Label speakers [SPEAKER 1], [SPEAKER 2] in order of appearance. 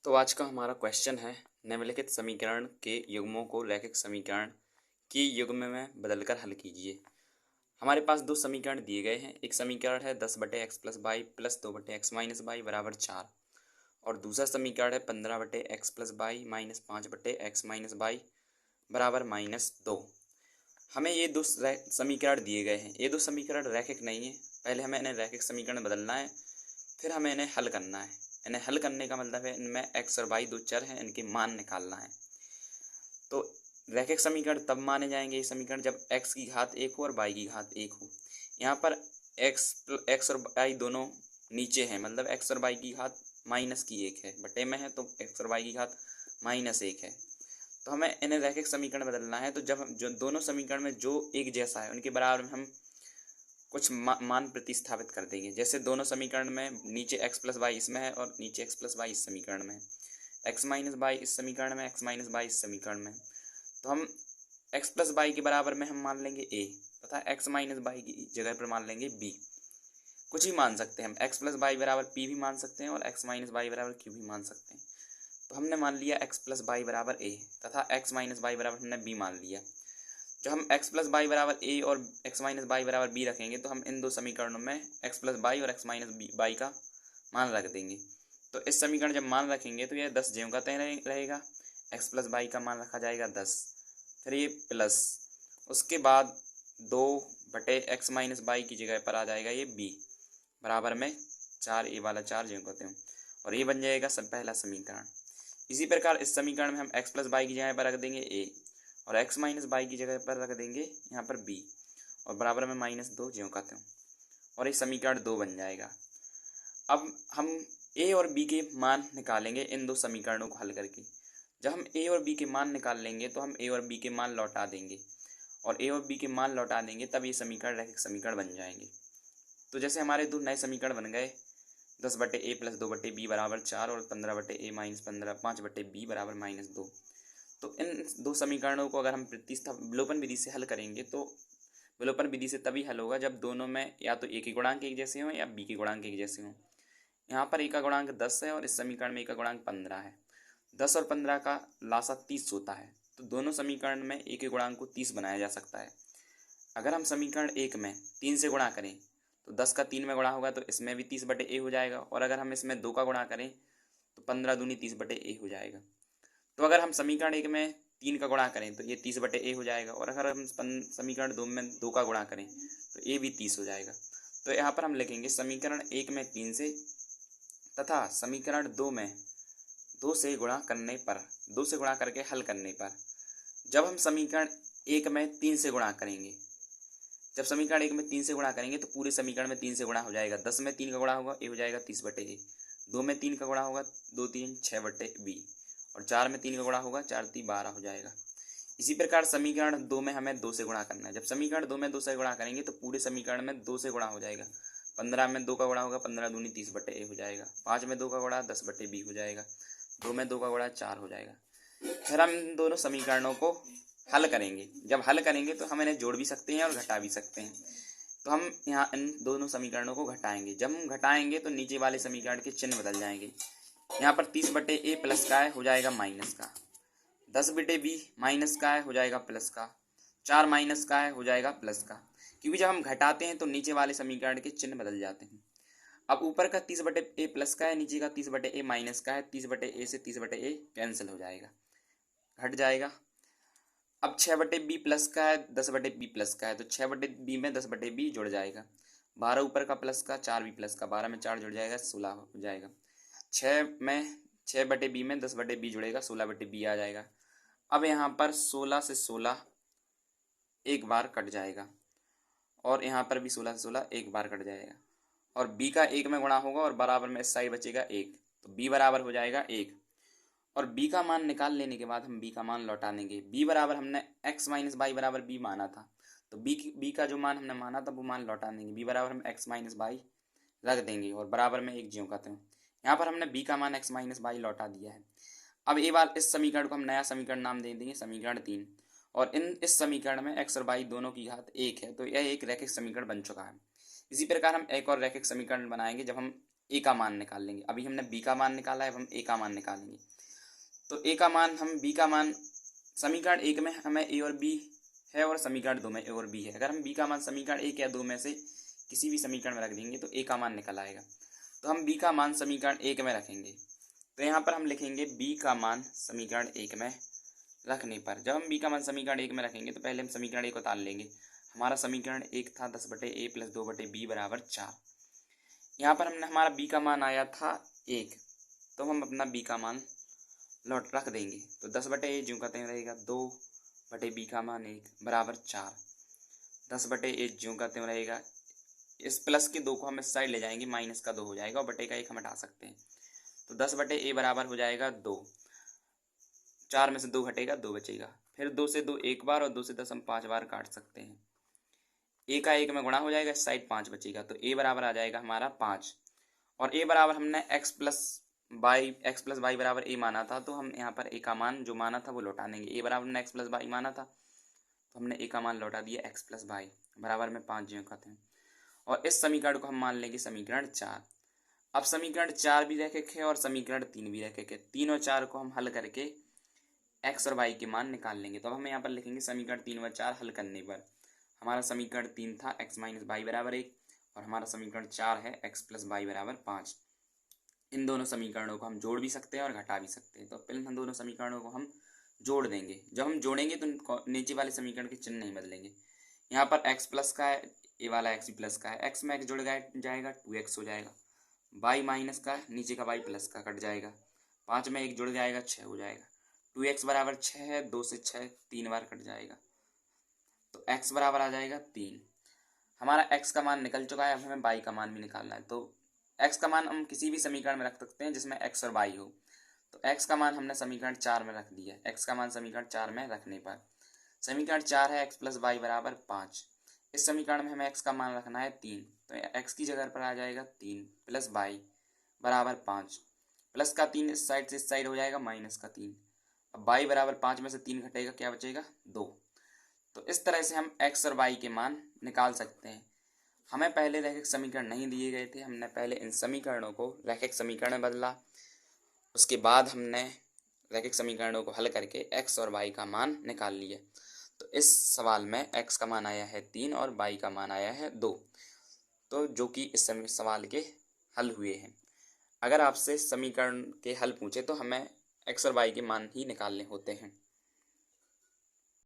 [SPEAKER 1] तो आज का हमारा क्वेश्चन है निम्नलिखित समीकरण के युग्मों को रैखिक समीकरण की युग्म में बदलकर हल कीजिए। हमारे पास दो समीकरण दिए गए हैं। एक समीकरण है 10/x plus y plus 2/x minus y बराबर 4 और दूसरा समीकरण है 15/x plus y minus 5/x minus y बराबर -2। हमें ये दो समीकरण दिए गए हैं। ये दो समीकरण रैखिक नहीं है। पहले हमें इन्हें रैखिक समीकरण बदलना है, फिर हमें इन्हें हल करना है। इन्हें हल करने का मतलब है इनमें x और y दो चर हैं, इनके मान निकालना है। तो रैखिक समीकरण तब माने जाएंगे ये समीकरण जब x की घात 1 हो और y की घात 1 हो। यहाँ पर x और y दोनों नीचे हैं, मतलब x और y की घात -1 है, बटे में है तो x और y की घात -1 है। तो हमें इन्हें रैखिक समीकरण बदलना है। तो जब हम जो दोनों समीकरण में जो एक जैसा है उनके बराबर में हम कुछ मान प्रतिस्थापित कर देंगे। जैसे दोनों समीकरण में नीचे x प्लस वाई इसमें है और नीचे x प्लस वाई इस समीकरण में है, x माइनस वाई इस समीकरण में, x माइनस वाई इस समीकरण में। तो हम x प्लस वाई के बराबर में हम मान लेंगे a तथा x माइनस वाई की जगह पर मान लेंगे b। कुछ भी मान सकते हैं हम, x प्लस वाई बराबर p भी मान सकते हैं और x माइनस वाई बराबर q भी मान सकते हैं। तो हमने मान लिया x प्लस वाई बराबर a तथा x माइनस वाई बराबर हमने b मान लिया। जब हम x प्लस वाई बराबर ए और x माइनस वाई बराबर बी रखेंगे तो हम इन दो समीकरणों में x प्लस वाई और x माइनस वाई का मान रख देंगे। तो इस समीकरण जब मान रखेंगे तो यह 10 ज्यों का त्यों रहेगा। x प्लस वाई का मान रखा जाएगा 10, फिर ये प्लस, उसके बाद 2/x माइनस वाई की जगह पर आ जाएगा ये b बराबर में 4, ए वाला 4 ज्यों का त्यों, और ये बन जाएगा पहला समीकरण। इसी प्रकार इस समीकरण में हम x प्लस वाई की जगह पर रख देंगे a और x माइनस वाई की जगह पर रख देंगे यहाँ पर b और बराबर में -2 ज्यों का त्यों, और ये समीकरण 2 बन जाएगा। अब हम a और b के मान निकालेंगे इन दो समीकरणों को हल करके। जब हम a और b के मान निकाल लेंगे तो हम a और b के मान लौटा देंगे, और a और b के मान लौटा देंगे तब ये समीकरण रैखिक समीकरण बन जाएंगे। तो जैसे हमारे दो नए समीकरण बन गए 10/a प्लस 2/b बराबर 4 और 15/a माइनस 5/b बराबर -2। तो इन दो समीकरणों को अगर हम विलोपन विधि से हल करेंगे तो विलोपन विधि से तभी हल होगा जब दोनों में या तो a के गुणांक एक जैसे हों या b के गुणांक एक जैसे हों। यहाँ पर a का गुणांक 10 है और इस समीकरण में a का गुणांक 15 है। 10 और 15 का लासा 30 होता है, तो दोनों समीकरण में a के गुणांक को 30 बनाया जा सकता है। अगर हम समीकरण 1 में 3 से गुणा करें तो 10 का 3 में गुणा होगा तो इसमें भी 30/a हो जाएगा, और अगर हम इसमें 2 का गुणा करें तो 15 दूनी 30/a हो जाएगा। तो अगर हम समीकरण 1 में 3 का गुणा करें तो ये 30/a हो जाएगा, और अगर हम समीकरण 2 में 2 का गुणा करें तो ये भी 30 हो जाएगा। तो यहाँ पर हम लिखेंगे समीकरण 1 में 3 से तथा समीकरण 2 में 2 से गुणा करने पर, 2 से गुणा करके हल करने पर, जब हम समीकरण 1 में 3 से गुणा करेंगे, जब समीकरण 1 में 3 से गुणा करेंगे तो पूरे समीकरण में 3 से गुणा हो जाएगा। 10 में 3 का गुणा होगा, ये हो जाएगा 30/a। 2 में 3 का गुणा होगा, 2 3 6/b, और 4 में 3 का गुणा होगा, 4 3 12 हो जाएगा। इसी प्रकार समीकरण 2 में हमें 2 से गुणा करना है। जब समीकरण 2 में 2 से गुणा करेंगे तो पूरे समीकरण में 2 से गुणा हो जाएगा। 15 में 2 का गुणा होगा, 15 दूनी 30/a हो जाएगा। 5 में 2 का गुणा 10/b हो जाएगा। 2 में 2 का गुणा 4 हो जाएगा। फिर हम इन दोनों समीकरणों को हल करेंगे। जब हल करेंगे तो हम इन्हें जोड़ भी सकते हैं और घटा भी सकते हैं। तो हम यहाँ इन दोनों समीकरणों को घटाएंगे। जब हम घटाएंगे तो नीचे वाले समीकरण के चिन्ह बदल जाएंगे। यहाँ पर 30/a प्लस का है हो जाएगा माइनस का, 10/b माइनस का है हो जाएगा प्लस का, 4 माइनस का है हो जाएगा प्लस का, क्योंकि जब हम घटाते हैं तो नीचे वाले समीकरण के चिन्ह बदल जाते हैं। अब ऊपर का 30/a प्लस का है, नीचे का 30/a माइनस का है। 30/a से 30/a कैंसिल हो जाएगा, घट जाएगा। अब 6/b प्लस का है, 10/b प्लस का है, तो 6/b में 10/b जुड़ जाएगा। 12 ऊपर का प्लस का, 4 भी प्लस का, 12 में 4 जुड़ जाएगा, 16 हो जाएगा। 6/b में 10/b जुड़ेगा, 16/b आ जाएगा। अब यहाँ पर 16 से 16 एक बार कट जाएगा, और यहाँ पर भी 16 से 16 एक बार कट जाएगा, और b का 1 में गुणा होगा और बराबर में इस साइड बचेगा 1, तो b बराबर हो जाएगा 1। और b का मान निकाल लेने के बाद हम b का मान लौटा देंगे। b बराबर हमने x माइनस वाई बराबर b माना था, तो b का जो मान हमने माना था वो मान लौटा देंगे। b बराबर हम x माइनस वाई रख देंगे और बराबर में एक ज्यों का त्यों। यहाँ पर हमने b का मान x माइनस वाई लौटा दिया है। अब ये बार इस समीकरण को हम नया समीकरण नाम दे देंगे समीकरण 3, और इस समीकरण में x और y दोनों की घात 1 है, तो यह एक रैखिक समीकरण बन चुका है। इसी प्रकार हम एक और रैखिक समीकरण बनाएंगे। जब हम ए का मान निकाल लेंगे। अभी हमने बी का मान निकाला है, अब हम ए का मान निकालेंगे। तो ए का मान, हम बी का मान, समीकरण एक में हमें ए और बी है और समीकरण दो में ए और बी है। अगर हम बी का मान समीकरण एक या दो में से किसी भी समीकरण में रख देंगे तो ए का मान निकल आएगा। तो हम बी का मान समीकरण एक में रखेंगे। तो यहाँ पर हम लिखेंगे बी का मान समीकरण एक में रखने पर, जब हम बी का मान समीकरण एक में रखेंगे तो पहले हम समीकरण एक उतार लेंगे। हमारा समीकरण एक था 10/a + 2/b = 4। यहाँ पर हमने हमारा बी का मान आया था 1, तो हम अपना बी का मान लौट रख देंगे। तो 10/a ज्यों कहते हैं रहेगा 2/b का मान 1 = 4। 10/a ज्यों कहते हैं रहेगा, इस प्लस के 2 को हम इस साइड ले जाएंगे, माइनस का 2 हो जाएगा और बटे का 1 हम हटा सकते हैं। तो 10/a बराबर हो जाएगा 2। 4 में से 2 घटेगा, 2 बचेगा। फिर 2 से 2 एक बार और 2 से 10 हम 5 बार काट सकते हैं। ए का 1 में गुणा हो जाएगा, इस साइड 5 बचेगा। तो ए बराबर आ जाएगा हमारा 5। और ए बराबर हमने x + y बराबर ए माना था, तो हम यहाँ पर ए का मान जो माना था वो लौटा देंगे। ए बराबर हमने x + y माना था, तो हमने ए का मान लौटा दिया x + y बराबर में 5 ज्यों कहते हैं। और इस समीकरण को हम मान लेंगे समीकरण 4। अब समीकरण 4 भी रैखिक है और समीकरण 3 भी रैखिक है। 3 और 4 को हम हल करके x और y के मान निकाल लेंगे। तो अब हम यहाँ पर लिखेंगे समीकरण 3 व 4 हल करने पर हमारा समीकरण 3 था x - y = 1 और हमारा समीकरण 4 है x + y = 5। इन दोनों समीकरणों को हम जोड़ भी सकते हैं और घटा भी सकते हैं। तो पहले हम दोनों समीकरणों को हम जोड़ देंगे। जब हम जोड़ेंगे तो नीचे वाले समीकरण के चिन्ह नहीं बदलेंगे। यहाँ पर x प्लस का है, ए वाला x प्लस का है, x में x जुड़ जाएगा 2x हो जाएगा। y माइनस का है, नीचे का y प्लस का कट जाएगा। 5 में 1 जुड़ जाएगा, 6 हो जाएगा। 2x बराबर 6 है, 2 से 6 3 बार कट जाएगा, तो x बराबर आ जाएगा 3। हमारा x का मान निकल चुका है। अब हमें y का मान भी निकालना है। तो x का मान हम किसी भी समीकरण में रख सकते हैं जिसमें x और y हो। तो x का मान हमने समीकरण 4 में रख दिया। x का मान समीकरण 4 में रखने पर समीकरण 4 है x + y = 5। इस समीकरण में हमें x का मान रखना है 3, तो x की जगह पर आ जाएगा 3 + y = 5। प्लस का 3 इस साइड से इस साइड हो जाएगा, माइनस का 3। अब y = 5 में से 3 घटेगा, क्या बचेगा 2। तो इस तरह से हम x और y के मान निकाल सकते हैं। हमें पहले रैखिक समीकरण नहीं दिए गए थे, हमने पहले इन समीकरणों को रैखिक समीकरण में बदला। उसके बाद हमने रैखिक समीकरणों को हल करके x और y का मान निकाल लिया। तो इस सवाल में x का मान आया है 3 और y का मान आया है 2, तो जो कि इस सवाल के हल हुए हैं। अगर आपसे समीकरण के हल पूछे तो हमें x और y के मान ही निकालने होते हैं।